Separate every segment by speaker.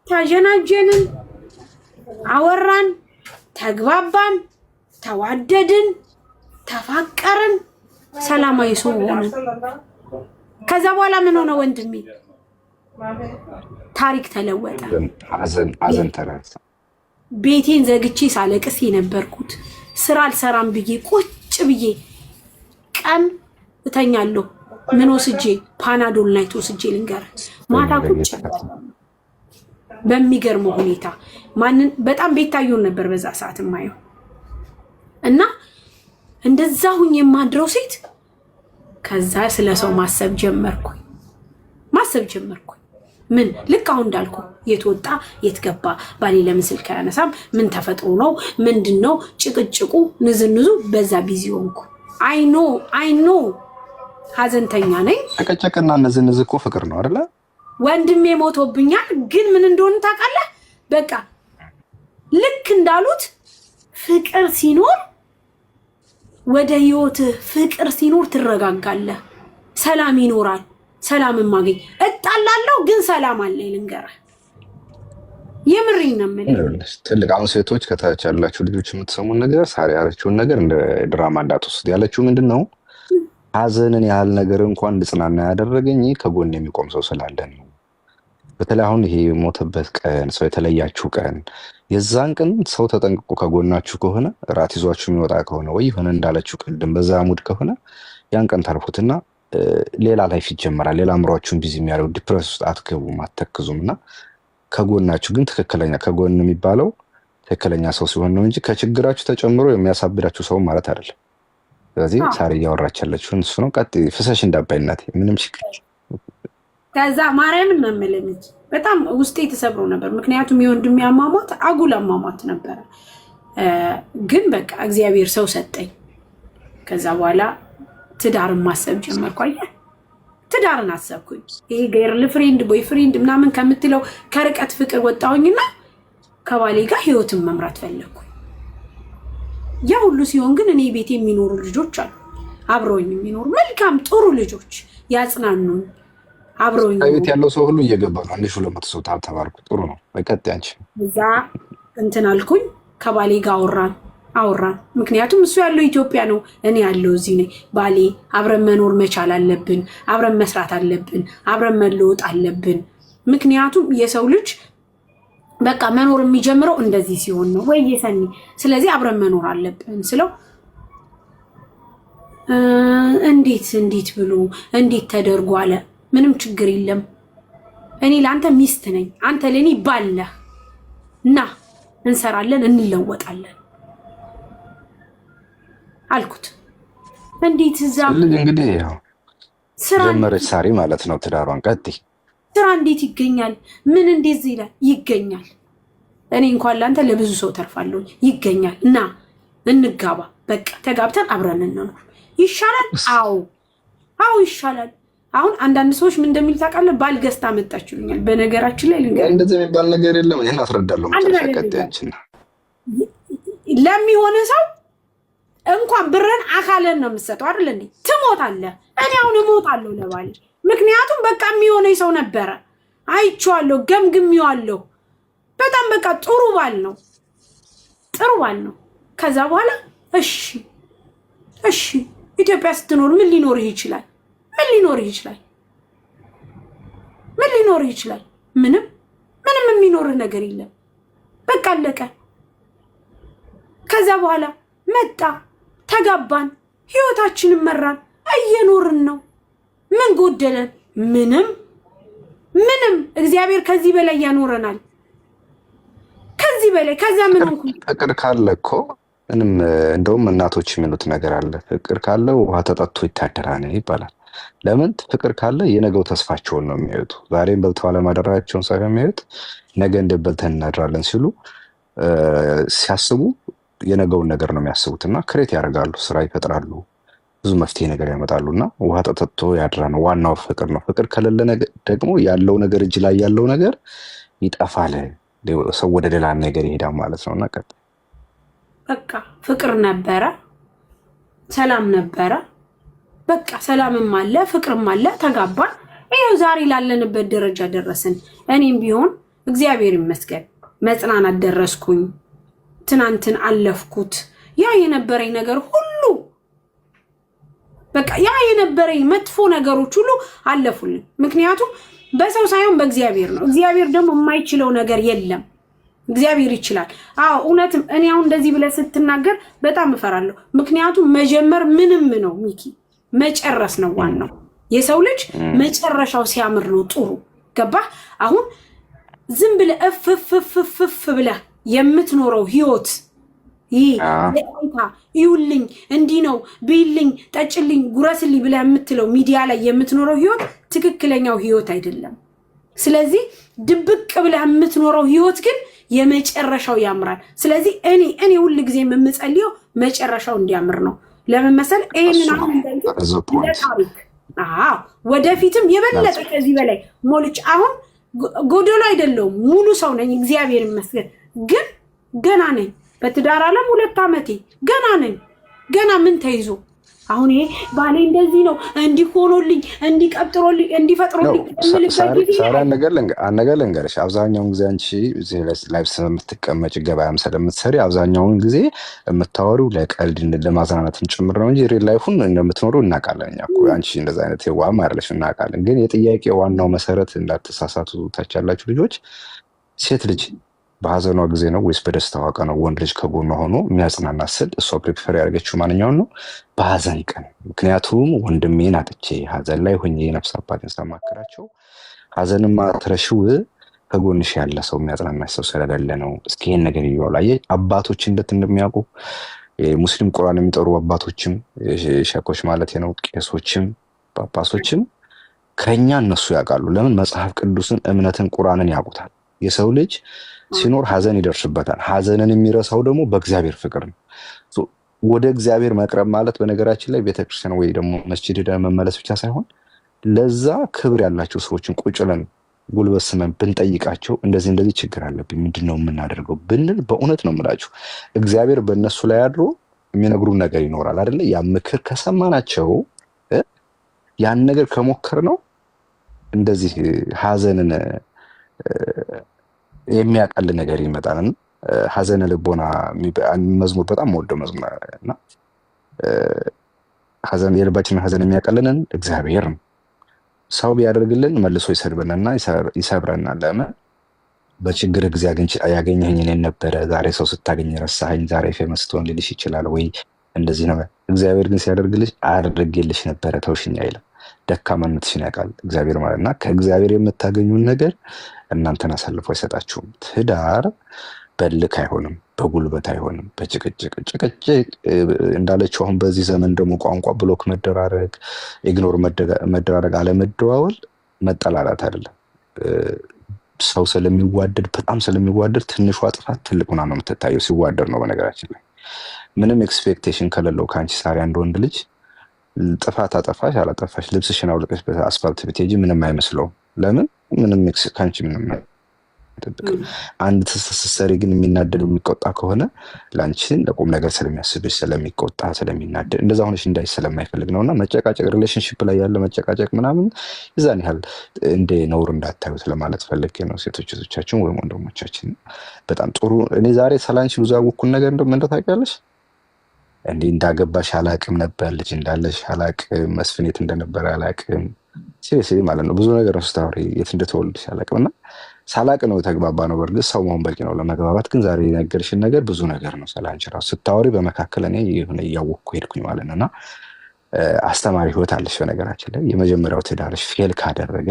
Speaker 1: ታጀናጀንን፣ አወራን፣ ተግባባን፣ ተዋደድን፣ ተፋቀርን፣ ሰላማዊ ሰው ሆነን። ከዛ በኋላ ምን ሆነ ወንድሜ? ታሪክ ተለወጠ።
Speaker 2: ሐዘን ተረሳ።
Speaker 1: ቤቴን ዘግቼ ሳለቅስ የነበርኩት ስራ አልሰራም ብዬ ቁጭ ብዬ ቀን እተኛለሁ። ምን ወስጄ? ፓናዶል ናይት ወስጄ ልንገር፣ ማታ ቁጭ በሚገርመው ሁኔታ ማንን በጣም ቤታየውን ነበር በዛ ሰዓት ማየው እና እንደዛ ሁኝ የማድረው ሴት። ከዛ ስለ ሰው ማሰብ ጀመርኩኝ። ምን ልክ አሁን እንዳልኩ የት ወጣ የት ገባ፣ ባሌ ለምን ስልክ አያነሳም፣ ምን ተፈጥሮ ነው፣ ምንድነው ጭቅጭቁ፣ ንዝንዙ፣ በዛ ቢዚ ሆንኩ። አይኖ ሀዘንተኛ ነኝ።
Speaker 2: ጨቀጨቅና ንዝንዝ እኮ ፍቅር ነው አይደለ?
Speaker 1: ወንድሜ ሞቶብኛል። ግን ምን እንደሆነ ታውቃለህ? በቃ ልክ እንዳሉት ፍቅር ሲኖር ወደ ህይወትህ ፍቅር ሲኖር ትረጋጋለህ፣ ሰላም ይኖራል። ሰላም ማገኝ እጣላለሁ ግን ሰላም አለ። ልንገርህ የምሬን ነው የምልህ።
Speaker 2: ትልቅ አሁን ሴቶች ከታች ያላችሁ ልጆች የምትሰሙን ነገር ሳሪ ያለችውን ነገር እንደ ድራማ እንዳትወስድ። ያለችው ምንድነው? ሀዘንን ያህል ነገር እንኳን እንድጽናና ያደረገኝ ከጎን የሚቆም ሰው ስላለን ነው። በተለይ አሁን ይሄ የሞተበት ቀን፣ ሰው የተለያችሁ ቀን፣ የዛን ቀን ሰው ተጠንቅቆ ከጎናችሁ ከሆነ ራት ይዟችሁ የሚወጣ ከሆነ ወይ ሆነ እንዳለችው ቅድም በዛ ሙድ ከሆነ ያን ቀን ታርፉትና ሌላ ላይፍ ይጀምራል። ሌላ አእምሯችሁን ቢዚ የሚያደርጉ ዲፕረስ ውስጥ አትገቡም፣ አትተክዙም። እና ከጎናችሁ ግን ትክክለኛ ከጎን የሚባለው ትክክለኛ ሰው ሲሆን ነው እንጂ ከችግራችሁ ተጨምሮ የሚያሳብዳችሁ ሰው ማለት አይደለም። ስለዚህ ሳሪ እያወራች ያለችውን እሱ ነው። ቀጥይ ፍሰሽ እንዳባይናት ምንም ችግር።
Speaker 1: ከዛ ማርያምን ነው የምልህ በጣም ውስጤ ተሰብሮ ነበር። ምክንያቱም የወንድሜ አሟሟት አጉል አሟሟት ነበረ። ግን በቃ እግዚአብሔር ሰው ሰጠኝ። ከዛ በኋላ ትዳርን ማሰብ ጀመርኩ። አየህ ትዳርን አሰብኩኝ። ይሄ ገርል ፍሬንድ ቦይ ፍሬንድ ምናምን ከምትለው ከርቀት ፍቅር ወጣሁኝና ከባሌ ጋር ህይወትን መምራት ፈለግኩ። ያ ሁሉ ሲሆን ግን እኔ ቤት የሚኖሩ ልጆች አሉ፣ አብረውኝ የሚኖሩ መልካም ጥሩ ልጆች ያጽናኑኝ። አብረውኝ
Speaker 2: ቤት ያለው ሰው ሁሉ እየገባ ነው። አንዴ 200 ሰው ተባርኩ። ጥሩ ነው። በቀጥ ያንቺ
Speaker 1: እዛ እንትን አልኩኝ። ከባሌ ጋር አወራን። ምክንያቱም እሱ ያለው ኢትዮጵያ ነው፣ እኔ ያለው እዚህ ነኝ። ባሌ አብረን መኖር መቻል አለብን፣ አብረን መስራት አለብን፣ አብረን መለወጥ አለብን። ምክንያቱም የሰው ልጅ በቃ መኖር የሚጀምረው እንደዚህ ሲሆን ነው ወይ የሰኒ። ስለዚህ አብረን መኖር አለብን ስለው እንዴት ብሎ እንዴት ተደርጎ አለ። ምንም ችግር የለም፣ እኔ ለአንተ ሚስት ነኝ፣ አንተ ለኔ ባለ እና እንሰራለን እንለወጣለን አልኩት። እንዴት እዛ
Speaker 2: እንግዲህ ያው ጀመረች ሳሪ ማለት ነው ትዳሯን። ቀጥይ
Speaker 1: ስራ እንዴት ይገኛል? ምን እንደዚህ ይላል? ይገኛል። እኔ እንኳን ላንተ ለብዙ ሰው ተርፋለሁ። ይገኛል እና እንጋባ፣ በቃ ተጋብተን አብረን እንኖር ይሻላል። አዎ ይሻላል። አሁን አንዳንድ ሰዎች ምን እንደሚል ታውቃለህ? ባል ገዝታ መጣችሁልኛል። በነገራችን ላይ ልንገር
Speaker 2: እንደዚህ የሚባል ነገር የለም። እኔን አስረዳለሁ። ቀጥያችን
Speaker 1: ለሚሆነ ሰው እንኳን ብረን አካለን ነው የምትሰጠው አይደል እንዴ? ትሞታለህ። እኔ አሁን እሞታለሁ ለባሌ። ምክንያቱም በቃ የሚሆነኝ ሰው ነበረ፣ አይቼዋለሁ፣ ገምግሜዋለሁ። በጣም በቃ ጥሩ ባል ነው። ከዛ በኋላ እሺ ኢትዮጵያ ስትኖር ምን ሊኖርህ ይችላል? ምንም የሚኖርህ ነገር የለም። በቃ አለቀ። ከዛ በኋላ መጣ፣ ተጋባን፣ ህይወታችንን መራን፣ እየኖርን ነው። ምን ጎደለን? ምንም። እግዚአብሔር ከዚህ በላይ ያኖረናል። ከዚህ በላይ ከዛ ምን ሆንኩ?
Speaker 2: ፍቅር ካለ እኮ ምንም እንደውም እናቶች የሚሉት ነገር አለ። ፍቅር ካለ ውሃ ተጠጥቶ ይታደራል ይባላል። ለምን? ፍቅር ካለ የነገው ተስፋቸውን ነው የሚያዩት። ዛሬም በልተው አለማደራቸውን ሳይሆን የሚያዩት ነገ እንደበልተን እናድራለን ሲሉ ሲያስቡ የነገውን ነገር ነው የሚያስቡት እና ክሬት ያደርጋሉ፣ ስራ ይፈጥራሉ፣ ብዙ መፍትሄ ነገር ያመጣሉ። እና ውሃ ተጠጥቶ ያድራል ነው ዋናው ፍቅር ነው። ፍቅር ከሌለ ደግሞ ያለው ነገር እጅ ላይ ያለው ነገር ይጠፋል፣ ሰው ወደ ሌላ ነገር ይሄዳል ማለት ነው። እና
Speaker 1: በቃ ፍቅር ነበረ፣ ሰላም ነበረ። በቃ ሰላምም አለ፣ ፍቅርም አለ፣ ተጋባን። ይሄው ዛሬ ላለንበት ደረጃ ደረስን። እኔም ቢሆን እግዚአብሔር ይመስገን መጽናናት ደረስኩኝ። ትናንትን አለፍኩት። ያ የነበረኝ ነገር ሁሉ በቃ ያ የነበረኝ መጥፎ ነገሮች ሁሉ አለፉልኝ። ምክንያቱም በሰው ሳይሆን በእግዚአብሔር ነው። እግዚአብሔር ደግሞ የማይችለው ነገር የለም። እግዚአብሔር ይችላል። አዎ እውነትም እኔ አሁን እንደዚህ ብለህ ስትናገር በጣም እፈራለሁ። ምክንያቱም መጀመር ምንም ነው ሚኪ፣ መጨረስ ነው ዋናው። የሰው ልጅ መጨረሻው ሲያምር ነው ጥሩ። ገባህ? አሁን ዝም ብለህ እፍፍፍፍፍ ብለህ የምትኖረው ህይወት ይህ ለይታ ይውልኝ እንዲህ ነው ብይልኝ ጠጭልኝ ጉረስልኝ ብለህ የምትለው ሚዲያ ላይ የምትኖረው ህይወት ትክክለኛው ህይወት አይደለም። ስለዚህ ድብቅ ብለህ የምትኖረው ህይወት ግን የመጨረሻው ያምራል። ስለዚህ እኔ ሁሉ ጊዜ የምጸልየው መጨረሻው እንዲያምር ነው። ለምን መሰል ይሄንን አሁን ታሪክ ወደፊትም የበለጠ ከዚህ በላይ ሞልጭ አሁን ጎደሎ አይደለሁም፣ ሙሉ ሰው ነኝ እግዚአብሔር ይመስገን። ግን ገና ነኝ በትዳር ዓለም 2 ዓመቴ ገና ነኝ። ገና ምን ተይዞ አሁን ይሄ ባሌ እንደዚህ ነው እንዲሆኖልኝ እንዲቀጥሮልኝ እንዲፈጥሮልኝ
Speaker 2: ሳራ ነገር ልንገርሽ። አብዛኛውን ጊዜ አንቺ እዚህ ላይፍ ስለምትቀመጭ ገበያም ስለምትሰሪ አብዛኛውን ጊዜ የምታወሪው ለቀልድ ለማዝናናትም ጭምር ነው እንጂ ሪል ላይፉን እንደምትኖሩ እናውቃለን። እኛ እኮ አንቺ እንደዛ አይነት የዋም አይደለሽ እናውቃለን። ግን የጥያቄ ዋናው መሰረት እንዳትሳሳቱ ታች ያላችሁ ልጆች፣ ሴት ልጅ በሀዘኗ ጊዜ ነው ወይስ በደስታዋ ቀን ነው ወንድ ልጅ ከጎኗ ሆኖ የሚያጽናና ስል እሷ ፕሪፈር ያደርገችው ማንኛውን ነው? በሀዘን ቀን። ምክንያቱም ወንድሜን አጥቼ ሀዘን ላይ ሆኜ የነፍስ አባቴን ሳማክራቸው ሀዘንማ ትረሺው ከጎንሽ ያለ ሰው የሚያጽናናሽ ሰው ስለሌለ ነው። እስኪ ይሄን ነገር ይዋል። አየህ አባቶች እንደሚያውቁ ሙስሊም ቁርአን የሚጠሩ አባቶችም ሸኮች ማለት ነው ቄሶችም ጳጳሶችም ከኛ እነሱ ያውቃሉ። ለምን? መጽሐፍ ቅዱስን እምነትን ቁርአንን ያውቁታል። የሰው ልጅ ሲኖር ሀዘን ይደርስበታል። ሀዘንን የሚረሳው ደግሞ በእግዚአብሔር ፍቅር ነው። ወደ እግዚአብሔር መቅረብ ማለት በነገራችን ላይ ቤተክርስቲያን ወይ ደግሞ መስጂድ ሄደን መመለስ ብቻ ሳይሆን ለዛ ክብር ያላቸው ሰዎችን ቁጭ ብለን ጉልበት ስመን ብንጠይቃቸው እንደዚህ ችግር አለብኝ ምንድነው የምናደርገው ብንል በእውነት ነው የምላችሁ እግዚአብሔር በእነሱ ላይ አድሮ የሚነግሩን ነገር ይኖራል አይደለ? ያ ምክር ከሰማናቸው ያን ነገር ከሞከር ነው እንደዚህ ሀዘንን የሚያቀል ነገር ይመጣል። ሀዘን ልቦና መዝሙር በጣም ወደው መዝሙር እና ሀዘን የልባችንን ሀዘን የሚያቀልንን እግዚአብሔር ነው። ሰው ቢያደርግልን መልሶ ይሰድበንና ይሰብረናል። ለምን? በችግር ጊዜ ያገኘኸኝ እኔን ነበረ፣ ዛሬ ሰው ስታገኝ ረሳኸኝ፣ ዛሬ ፌመስ ትሆን ሊልሽ ይችላል ወይ እንደዚህ ነው። እግዚአብሔር ግን ሲያደርግልሽ አድርጌልሽ ነበረ ተውሽኝ አይልም። ደካማነትሽን ያውቃል እግዚአብሔር ማለት እና ከእግዚአብሔር የምታገኙን ነገር እናንተን አሳልፎ አይሰጣችሁም። ትዳር በልክ አይሆንም፣ በጉልበት አይሆንም፣ በጭቅጭቅ እንዳለችው አሁን በዚህ ዘመን ደግሞ ቋንቋ ብሎክ መደራረግ፣ ኢግኖር መደራረግ፣ አለመደዋወል መጠላላት አይደለም። ሰው ስለሚዋደድ በጣም ስለሚዋደድ ትንሿ ጥፋት ትልቅ ሆና ነው የምትታየው ሲዋደድ ነው። በነገራችን ላይ ምንም ኤክስፔክቴሽን ከሌለው ከአንቺ ሳሪ አንድ ወንድ ልጅ ጥፋት አጠፋሽ አላጠፋሽ ልብስሽን አውልቀሽ በአስፋልት ብትሄጂ ምንም አይመስለውም። ለምን? ምንም ከአንቺ ምንም አይጠብቅም። አንድ ስትሰሪ ግን የሚናደድ የሚቆጣ ከሆነ ለአንቺን ለቁም ነገር ስለሚያስብሽ ስለሚቆጣ ስለሚናደድ እንደዛ ሆነሽ እንዳይሽ ስለማይፈልግ ነው። እና መጨቃጨቅ ሪሌሽንሽፕ ላይ ያለ መጨቃጨቅ ምናምን ይዛን ያህል እንደ ነውር እንዳታዩት ለማለት ፈልጌ ነው። ሴቶች እህቶቻችን ወይም ወንድሞቻችን በጣም ጥሩ። እኔ ዛሬ ስላንቺ ብዙ ያወቅኩት ነገር እንደው ታውቂያለሽ እንዲህ እንዳገባሽ አላቅም ነበር፣ ልጅ እንዳለሽ አላቅም፣ መስፍኔት እንደነበረ አላቅም። ሲሪየስሊ ማለት ነው ብዙ ነገር ነው ስታወሪ የት እንደተወለድሽ አላቅም። እና ሳላቅ ነው ተግባባ ነው። በእርግጥ ሰው መሆን በቂ ነው ለመግባባት። ግን ዛሬ የነገርሽን ነገር ብዙ ነገር ነው ስላንቺ ራሱ ስታወሪ በመካከል እኔ የሆነ እያወቅኩ ሄድኩኝ ማለት ነው። እና አስተማሪ ህይወት አለሽ። በነገራችን ላይ የመጀመሪያው ትዳርሽ ፌል ካደረገ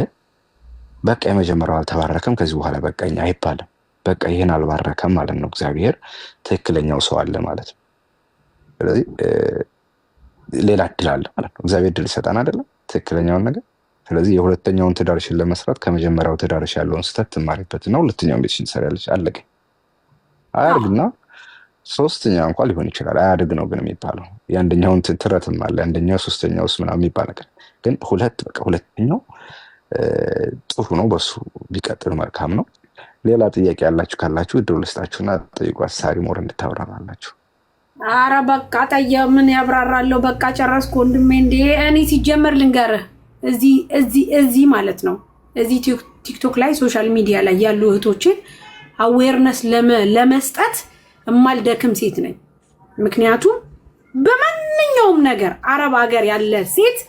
Speaker 2: በቃ የመጀመሪያው አልተባረከም ከዚህ በኋላ በቃኝ አይባልም። በቃ ይህን አልባረከም ማለት ነው። እግዚአብሔር ትክክለኛው ሰው አለ ማለት ነው። ስለዚህ ሌላ እድል አለ ማለት ነው። እግዚአብሔር እድል ይሰጣን አይደለም ትክክለኛውን ነገር። ስለዚህ የሁለተኛውን ትዳርሽን ለመስራት ከመጀመሪያው ትዳርሽ ያለውን ስህተት ትማሪበትና ሁለተኛውን ቤትሽን ትሰሪያለሽ። አለቀ። አያድግና ሶስተኛ እንኳን ሊሆን ይችላል። አያድግ ነው ግን የሚባለው የአንደኛውን ትረትም አለ አንደኛው ሶስተኛው ውስጥ ምናምን የሚባል ነገር ግን ሁለተኛው ጥሩ ነው። በሱ ቢቀጥል መልካም ነው። ሌላ ጥያቄ ያላችሁ ካላችሁ እድል ልስጣችሁና ጠይቋት። ሳሪ ሞር እንድታወራላችሁ።
Speaker 1: አረ በቃ ምን ያብራራለሁ። በቃ ጨረስኩ ወንድሜ። እንዴ እኔ ሲጀመር ልንገርህ እዚህ ማለት ነው እዚህ ቲክቶክ ላይ ሶሻል ሚዲያ ላይ ያሉ እህቶችን አዌርነስ ለመስጠት እማልደክም ሴት ነኝ። ምክንያቱም በማንኛውም ነገር አረብ ሀገር ያለ ሴት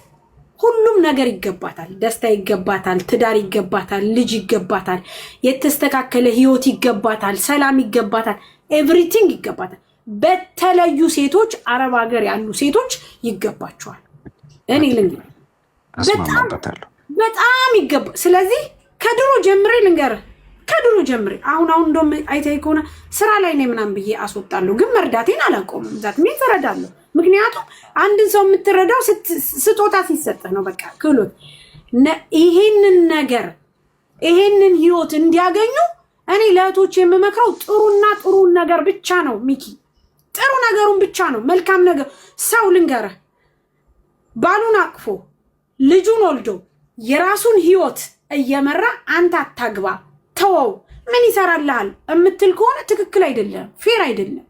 Speaker 1: ሁሉም ነገር ይገባታል። ደስታ ይገባታል፣ ትዳር ይገባታል፣ ልጅ ይገባታል፣ የተስተካከለ ህይወት ይገባታል፣ ሰላም ይገባታል፣ ኤቭሪቲንግ ይገባታል። በተለዩ ሴቶች አረብ ሀገር ያሉ ሴቶች ይገባቸዋል። እኔ ልንገር በጣም ይገባ። ስለዚህ ከድሮ ጀምሬ ልንገር ከድሮ ጀምሬ አሁን እንደውም አይተይ ከሆነ ስራ ላይ ነኝ ምናምን ብዬ አስወጣለሁ፣ ግን መርዳቴን አላቆምም። ዛት ምን እረዳለሁ። ምክንያቱም አንድን ሰው የምትረዳው ስጦታ ሲሰጥህ ነው። በቃ ክህሎት ይሄንን ነገር ይሄንን ህይወት እንዲያገኙ እኔ ለእህቶች የምመክረው ጥሩን ነገር ብቻ ነው። ሚኪ ጥሩ ነገሩን ብቻ ነው። መልካም ነገር ሰው ልንገርህ ባሉን አቅፎ ልጁን ወልዶ የራሱን ህይወት እየመራ አንተ አታግባ ተወው ምን ይሰራልሃል እምትል ከሆነ ትክክል አይደለም፣ ፌር አይደለም።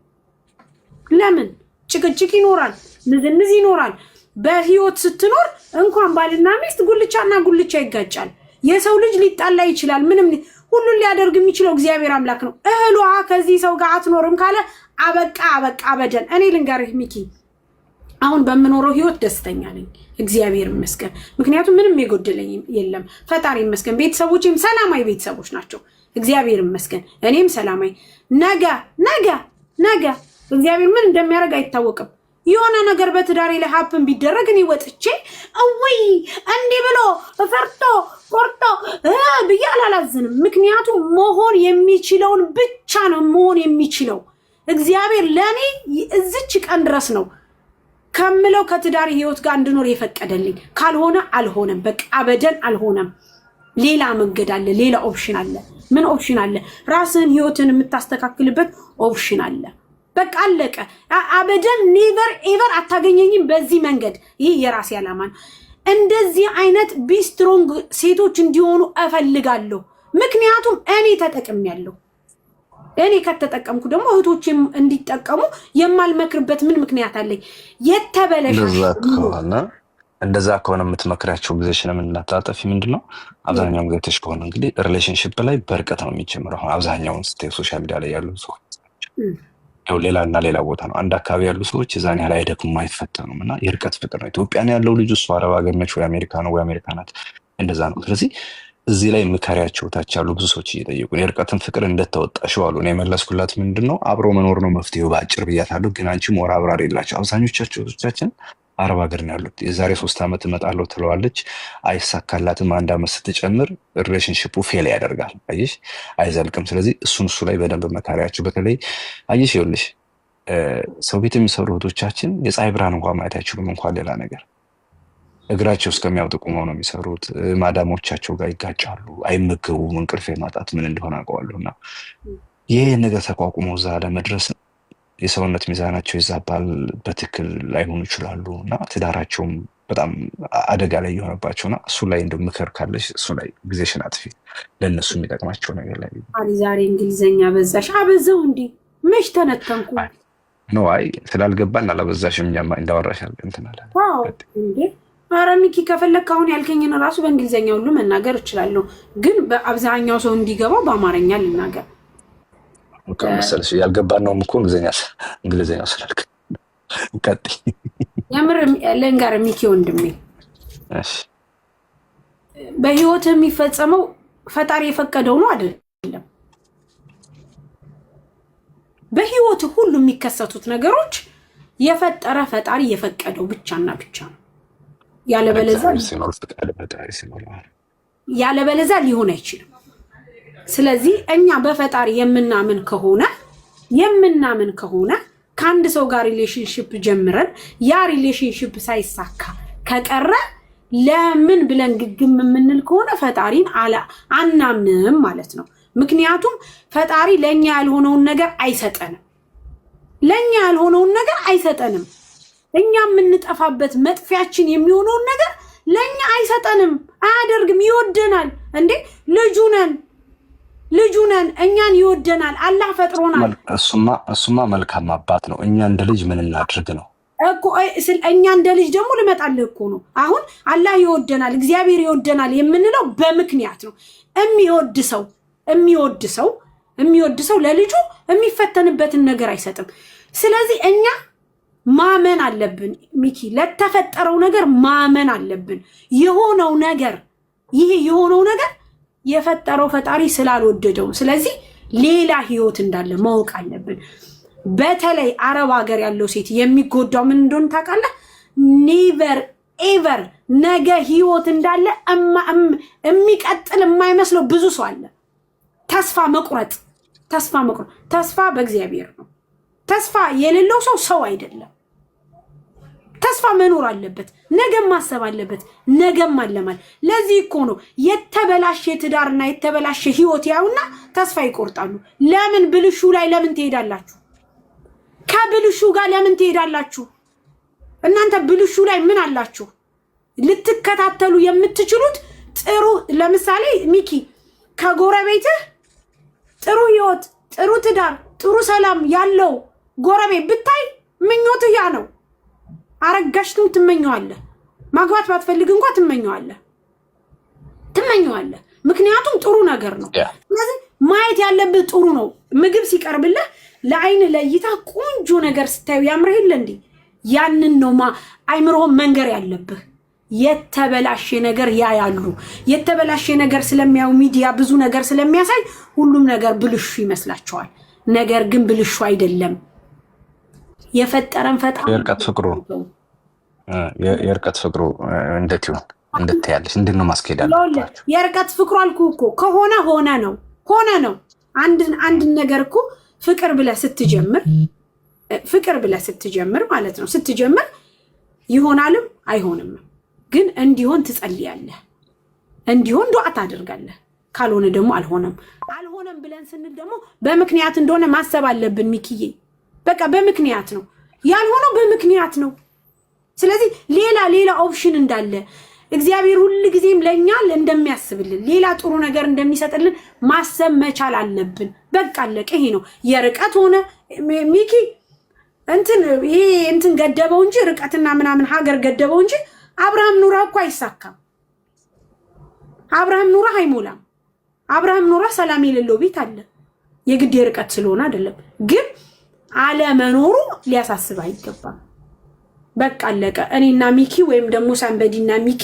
Speaker 1: ለምን ጭቅጭቅ ይኖራል፣ ንዝንዝ ይኖራል። በህይወት ስትኖር እንኳን ባልና ሚስት ጉልቻና ጉልቻ ይጋጫል። የሰው ልጅ ሊጣላ ይችላል። ምንም ሁሉን ሊያደርግ የሚችለው እግዚአብሔር አምላክ ነው። እህሏ ከዚህ ሰው ጋር አትኖርም ካለ አበቃ አበደን። እኔ ልንገርህ ሚኪ አሁን በምኖረው ህይወት ደስተኛ ነኝ፣ እግዚአብሔር ይመስገን። ምክንያቱም ምንም የጎደለኝ የለም፣ ፈጣሪ ይመስገን። ቤተሰቦቼም ሰላማዊ ቤተሰቦች ናቸው፣ እግዚአብሔር ይመስገን። እኔም ሰላማዊ ነገ እግዚአብሔር ምን እንደሚያደርግ አይታወቅም። የሆነ ነገር በትዳሬ ላይ ሀፕን ቢደረግ እኔ ወጥቼ እውይ እንዲህ ብሎ ፈርቶ ቆርጦ ብዬ አላላዝንም። ምክንያቱም መሆን የሚችለውን ብቻ ነው መሆን የሚችለው። እግዚአብሔር ለእኔ እዚች ቀን ድረስ ነው ከምለው ከትዳሪ ህይወት ጋር እንድኖር የፈቀደልኝ። ካልሆነ አልሆነም፣ በቃ አበደን አልሆነም። ሌላ መንገድ አለ፣ ሌላ ኦፕሽን አለ። ምን ኦፕሽን አለ? ራስህን ህይወትን የምታስተካክልበት ኦፕሽን አለ። በቃ አለቀ። አበደን ኔቨር ኤቨር አታገኘኝም በዚህ መንገድ። ይህ የራሴ ዓላማ ነው። እንደዚህ አይነት ቢስትሮንግ ሴቶች እንዲሆኑ እፈልጋለሁ። ምክንያቱም እኔ ተጠቅሜያለሁ። እኔ ከተጠቀምኩ ደግሞ እህቶቼም እንዲጠቀሙ የማልመክርበት ምን ምክንያት አለኝ?
Speaker 2: እንደዛ ከሆነ የምትመክራቸው ጊዜሽን የምናጣጠፊ ምንድነው? አብዛኛውን ጊዜሽ ከሆነ እንግዲህ ሪሌሽንሽፕ ላይ በርቀት ነው የሚጀምረው። አብዛኛውን ሶሻል ሚዲያ ላይ ያሉ ሰዎች ያው ሌላ ቦታ ነው። አንድ አካባቢ ያሉ ሰዎች የዛን ያህል አይደክሙም፣ አይፈተኑም። እና የርቀት ፍቅር ነው። ኢትዮጵያ ነው ያለው ልጅ፣ እሱ አረብ ሀገር ነች፣ ወይ አሜሪካ ነው ወይ አሜሪካ ናት። እንደዛ ነው። ስለዚህ እዚህ ላይ ምከሪያቸው። ታች ያሉ ብዙ ሰዎች እየጠየቁን የርቀትን ፍቅር እንደተወጣሽው አሉ። እኔ የመለስኩላት ምንድን ነው አብሮ መኖር ነው መፍትሄው በአጭር ብያታለሁ። ግን አንቺ ሞራ አብራር የላቸው። አብዛኞቻችን አረብ ሀገር ነው ያሉት። የዛሬ 3 ዓመት እመጣለሁ ትለዋለች፣ አይሳካላትም። 1 ዓመት ስትጨምር ሪሌሽንሽፑ ፌል ያደርጋል። አየሽ፣ አይዘልቅም። ስለዚህ እሱ ላይ በደንብ መካሪያቸው። በተለይ አየሽ ይኸውልሽ ሰው ቤት የሚሰሩ እህቶቻችን የፀሐይ ብርሃን እንኳን ማየት አይችሉም፣ እንኳን ሌላ ነገር። እግራቸው እስከሚያውጥ ቁመው ነው የሚሰሩት። ማዳሞቻቸው ጋር ይጋጫሉ፣ አይመገቡም። እንቅልፍ ማጣት ምን እንደሆነ አውቀዋለሁ። እና ይህ ነገር ተቋቁመው እዛ ለመድረስ የሰውነት ሚዛናቸው ይዛባል፣ በትክክል ላይሆኑ ይችላሉ። እና ትዳራቸውም በጣም አደጋ ላይ የሆነባቸውና እሱ ላይ እንደው ምክር ካለሽ እሱ ላይ ጊዜሽን አጥፊ፣ ለእነሱ የሚጠቅማቸው ነገር ላይ።
Speaker 1: ዛሬ እንግሊዘኛ በዛሽ አበዛው እንዴ? መች ተነተንኩ
Speaker 2: ነው? አይ ስላልገባን አላበዛሽም። እኛማ እንዳወራሻል እንትን አለ
Speaker 1: እንዴ? ኧረ ሚኪ ከፈለክ አሁን ያልከኝን ራሱ በእንግሊዘኛ ሁሉ መናገር እችላለሁ፣ ግን በአብዛኛው ሰው እንዲገባው በአማርኛ ልናገር
Speaker 2: መሰለሽ። ያልገባን ነው እኮ እንግሊዘኛ ስላልክ ቀጥይ።
Speaker 1: የምር ልንገር ሚኪ ወንድሜ፣
Speaker 2: እሺ
Speaker 1: በህይወት የሚፈጸመው ፈጣሪ የፈቀደው ነው አይደለም። በህይወት ሁሉ የሚከሰቱት ነገሮች የፈጠረ ፈጣሪ የፈቀደው ብቻና ብቻ ነው። ያለበለዚያ ሊሆን አይችልም። ስለዚህ እኛ በፈጣሪ የምናምን ከሆነ ከአንድ ሰው ጋር ሪሌሽንሽፕ ጀምረን ያ ሪሌሽንሽፕ ሳይሳካ ከቀረ ለምን ብለን ግግም የምንል ከሆነ ፈጣሪን አናምንም ማለት ነው። ምክንያቱም ፈጣሪ ለኛ ያልሆነውን ነገር አይሰጠንም። እኛ የምንጠፋበት መጥፊያችን የሚሆነውን ነገር ለኛ አይሰጠንም፣ አያደርግም። ይወደናል እንዴ? ልጁ ነን፣ እኛን ይወደናል። አላህ ፈጥሮናል።
Speaker 2: እሱማ መልካም አባት ነው። እኛ እንደ ልጅ ምን እናድርግ ነው
Speaker 1: እኮ እኛ እንደ ልጅ ደግሞ ልመጣልህ እኮ ነው። አሁን አላህ ይወደናል እግዚአብሔር ይወደናል የምንለው በምክንያት ነው። የሚወድ ሰው ለልጁ የሚፈተንበትን ነገር አይሰጥም። ስለዚህ እኛ ማመን አለብን ሚኪ፣ ለተፈጠረው ነገር ማመን አለብን። የሆነው ነገር የፈጠረው ፈጣሪ ስላልወደደው፣ ስለዚህ ሌላ ህይወት እንዳለ ማወቅ አለብን። በተለይ አረብ ሀገር ያለው ሴት የሚጎዳው ምን እንደሆነ ታውቃለህ? ኔቨር ኤቨር ነገ ህይወት እንዳለ የሚቀጥል የማይመስለው ብዙ ሰው አለ። ተስፋ መቁረጥ ተስፋ በእግዚአብሔር ነው። ተስፋ የሌለው ሰው አይደለም። ተስፋ መኖር አለበት። ነገም ማሰብ አለበት። ነገም ማለማል። ለዚህ እኮ ነው የተበላሸ ትዳርና የተበላሸ ህይወት ያውና ተስፋ ይቆርጣሉ። ለምን ብልሹ ላይ ለምን ትሄዳላችሁ? ከብልሹ ጋር ለምን ትሄዳላችሁ? እናንተ ብልሹ ላይ ምን አላችሁ? ልትከታተሉ የምትችሉት ጥሩ፣ ለምሳሌ ሚኪ ከጎረቤትህ ጥሩ ህይወት፣ ጥሩ ትዳር፣ ጥሩ ሰላም ያለው ጎረቤት ብታይ ምኞትህ ያ ነው። አረጋሽቱም ትመኘዋለህ። ማግባት ባትፈልግ እንኳን ትመኘዋለህ። ምክንያቱም ጥሩ ነገር ነው። ስለዚህ ማየት ያለብህ ጥሩ ነው። ምግብ ሲቀርብልህ ለአይን ለእይታ ቆንጆ ነገር ስታዩ ያምርህ የለ እንዴ? ያንን ነው አይምሮህን መንገር ያለብህ። የተበላሸ ነገር ያያሉ። የተበላሸ ነገር ስለሚያዩ ሚዲያ ብዙ ነገር ስለሚያሳይ ሁሉም ነገር ብልሹ ይመስላቸዋል። ነገር ግን ብልሹ አይደለም። የፈጠረን ፈጣሪ
Speaker 2: የእርቀት ፍቅሩ እንዴት ይሁን እንድትያለሽ እንድነው ማስኬዳለ
Speaker 1: የእርቀት ፍቅሩ አልኩህ እኮ ከሆነ ነው። አንድ ነገር እኮ ፍቅር ብለህ ስትጀምር ማለት ነው። ስትጀምር ይሆናልም አይሆንም፣ ግን እንዲሆን ትጸልያለህ፣ እንዲሆን ዱዓ ታደርጋለህ። ካልሆነ ደግሞ አልሆነም ብለን ስንል ደግሞ በምክንያት እንደሆነ ማሰብ አለብን ሚኪዬ። በቃ በምክንያት ነው ያልሆነው፣ በምክንያት ነው። ስለዚህ ሌላ ኦፕሽን እንዳለ እግዚአብሔር ሁሉ ጊዜም ለኛ እንደሚያስብልን ሌላ ጥሩ ነገር እንደሚሰጥልን ማሰብ መቻል አለብን። በቃ አለቀ። ይሄ ነው የርቀት ሆነ ሚኪ እንትን ገደበው እንጂ ርቀትና ምናምን ሀገር ገደበው እንጂ አብርሃም ኑራ እኮ አይሳካም። አብርሃም ኑራ አይሞላም። አብርሃም ኑራ ሰላም የሌለው ቤት አለ። የግድ የርቀት ስለሆነ አይደለም፣ ግን አለመኖሩ ሊያሳስብ አይገባም። በቃ አለቀ። እኔና ሚኪ ወይም ደግሞ ሳንበዲና ሚኪ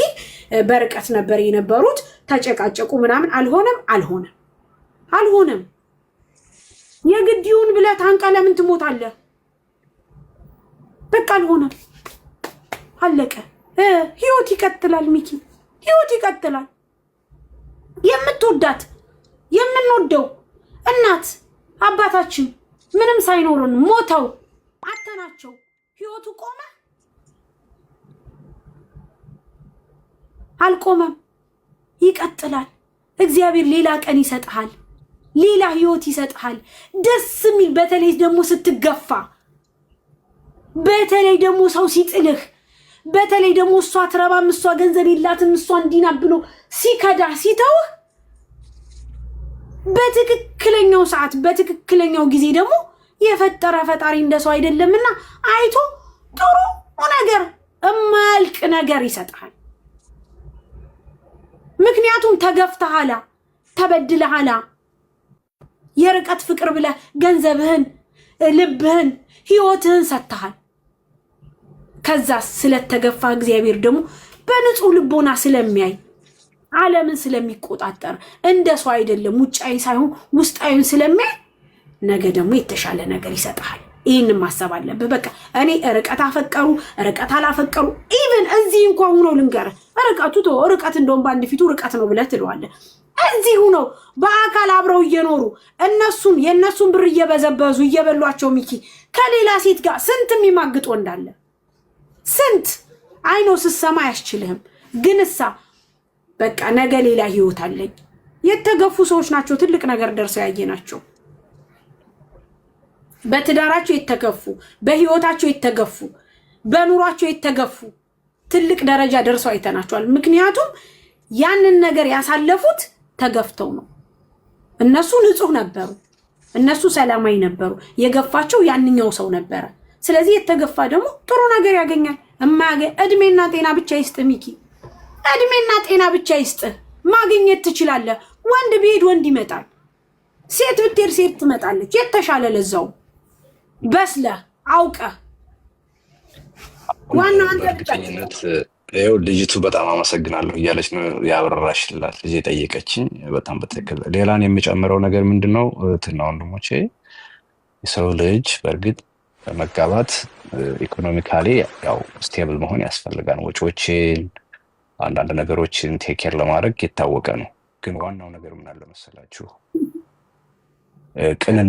Speaker 1: በርቀት ነበር የነበሩት፣ ተጨቃጨቁ ምናምን። አልሆነም። የግድ ይሁን ብለህ ታንቃ ለምን ትሞታለህ? በቃ አልሆነም፣ አለቀ። ህይወት ይቀጥላል ሚኪ፣ ህይወት ይቀጥላል። የምትወዳት የምንወደው እናት አባታችን ምንም ሳይኖሩን ሞተው አተናቸው፣ ህይወቱ ቆመ? አልቆመም፣ ይቀጥላል። እግዚአብሔር ሌላ ቀን ይሰጥሃል፣ ሌላ ህይወት ይሰጥሃል። ደስ የሚል በተለይ ደግሞ ስትገፋ፣ በተለይ ደግሞ ሰው ሲጥልህ፣ በተለይ ደግሞ እሷ ትረባም፣ እሷ ገንዘብ የላትም፣ እሷ እንዲና ብሎ ሲከዳ ሲተውህ፣ በትክክለኛው ሰዓት በትክክለኛው ጊዜ ደግሞ የፈጠረ ፈጣሪ እንደሰው አይደለምና አይቶ ጥሩ ነገር እማያልቅ ነገር ይሰጥሃል። ምክንያቱም ተገፍተሃላ፣ ተበድለሃላ። የርቀት ፍቅር ብለህ ገንዘብህን፣ ልብህን፣ ህይወትህን ሰጥተሃል። ከዛ ስለተገፋ እግዚአብሔር ደግሞ በንጹህ ልቦና ስለሚያይ ዓለምን ስለሚቆጣጠር እንደ ሰው አይደለም፣ ውጫዊ ሳይሆን ውስጣዊን ስለሚያይ ነገ ደግሞ የተሻለ ነገር ይሰጥሃል። ይህንን ማሰብ አለብህ። በቃ እኔ ርቀት አፈቀሩ ርቀት አላፈቀሩ ኢቭን እዚህ እንኳን ሆኖ ልንገርህ፣ ርቀት እንደውም በአንድ ፊቱ ርቀት ነው ብለህ ትለዋለህ። እዚህ ሆነው በአካል አብረው እየኖሩ የእነሱን ብር እየበዘበዙ እየበሏቸው ሚኪ ከሌላ ሴት ጋር ስንት የሚማግጥ እንዳለ ስንት አይኖ ስሰማ አያስችልህም። ግን በቃ ነገ ሌላ ህይወት አለኝ። የተገፉ ሰዎች ናቸው ትልቅ ነገር ደርሰው ያየናቸው። በትዳራቸው የተገፉ፣ በህይወታቸው የተገፉ፣ በኑሯቸው የተገፉ ትልቅ ደረጃ ደርሰው አይተናቸዋል። ምክንያቱም ያንን ነገር ያሳለፉት ተገፍተው ነው። እነሱ ንጹህ ነበሩ፣ እነሱ ሰላማዊ ነበሩ። የገፋቸው ያንኛው ሰው ነበረ። ስለዚህ የተገፋ ደግሞ ጥሩ ነገር ያገኛል። እማያገኝ እድሜና ጤና ብቻ ይስጥ ሚኪ፣ እድሜና ጤና ብቻ ይስጥ። ማግኘት ትችላለህ። ወንድ ቢሄድ ወንድ ይመጣል፣ ሴት ብትሄድ ሴት ትመጣለች። የተሻለ ለዛው በስለህ አውቀህ ዋናው አንተ ብቻ።
Speaker 2: ይኸው ልጅቱ በጣም አመሰግናለሁ እያለች ነው ያበራሽላት ልጅ የጠየቀችኝ። በጣም በትክክል ሌላን የሚጨምረው ነገር ምንድን ነው? እህትና ወንድሞቼ የሰው ልጅ በእርግጥ መጋባት ኢኮኖሚካሊ ያው ስቴብል መሆን ያስፈልጋል። ወጪዎችን አንዳንድ ነገሮችን ቴኬር ለማድረግ የታወቀ ነው። ግን ዋናው ነገር ምን አለ መሰላችሁ? ቅን